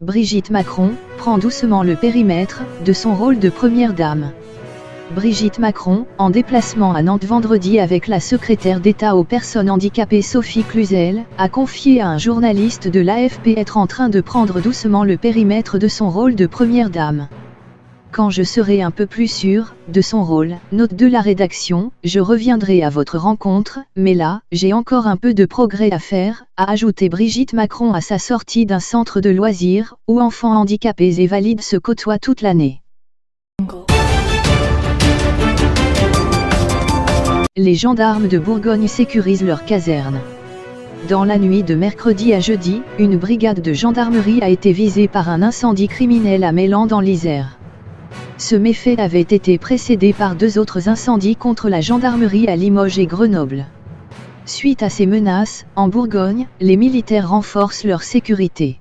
Brigitte Macron prend doucement le périmètre de son rôle de première dame. Brigitte Macron, en déplacement à Nantes vendredi avec la secrétaire d'État aux personnes handicapées Sophie Cluzel, a confié à un journaliste de l'AFP être en train de prendre doucement le périmètre de son rôle de première dame. Quand je serai un peu plus sûre de son rôle, note de la rédaction, je reviendrai à votre rencontre, mais là, j'ai encore un peu de progrès à faire, a ajouté Brigitte Macron à sa sortie d'un centre de loisirs, où enfants handicapés et valides se côtoient toute l'année. Les gendarmes de Bourgogne sécurisent leur caserne. Dans la nuit de mercredi à jeudi, une brigade de gendarmerie a été visée par un incendie criminel à Mélan dans l'Isère. Ce méfait avait été précédé par 2 autres incendies contre la gendarmerie à Limoges et Grenoble. Suite à ces menaces, en Bourgogne, les militaires renforcent leur sécurité.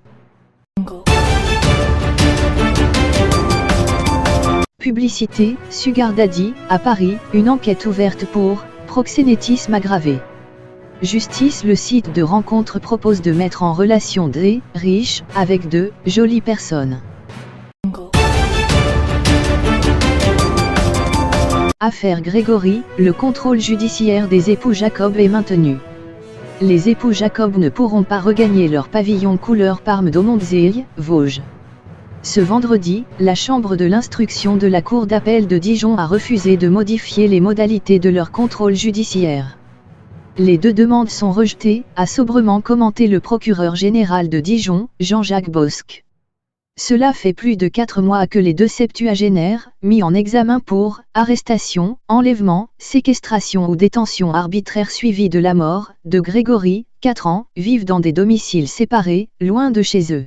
Publicité, Sugar Daddy, à Paris, une enquête ouverte pour proxénétisme aggravé. Justice. Le site de rencontre propose de mettre en relation des riches avec de jolies personnes. Affaire Grégory, le contrôle judiciaire des époux Jacob est maintenu. Les époux Jacob ne pourront pas regagner leur pavillon couleur Parme d'Aumontzey, Vosges. Ce vendredi, la chambre de l'instruction de la cour d'appel de Dijon a refusé de modifier les modalités de leur contrôle judiciaire. Les 2 demandes sont rejetées, a sobrement commenté le procureur général de Dijon, Jean-Jacques Bosc. Cela fait plus de 4 mois que les 2 septuagénaires, mis en examen pour arrestation, enlèvement, séquestration ou détention arbitraire suivie de la mort de Grégory, 4 ans, vivent dans des domiciles séparés, loin de chez eux.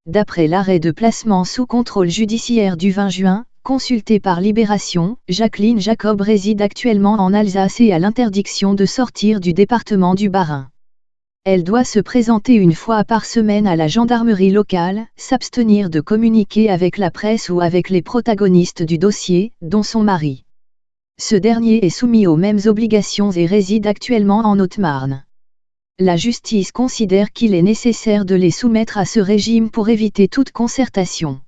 D'après l'arrêt de placement sous contrôle judiciaire du 20 juin, consulté par Libération, Jacqueline Jacob réside actuellement en Alsace et a l'interdiction de sortir du département du Bas-Rhin. Elle doit se présenter une fois par semaine à la gendarmerie locale, s'abstenir de communiquer avec la presse ou avec les protagonistes du dossier, dont son mari. Ce dernier est soumis aux mêmes obligations et réside actuellement en Haute-Marne. La justice considère qu'il est nécessaire de les soumettre à ce régime pour éviter toute concertation.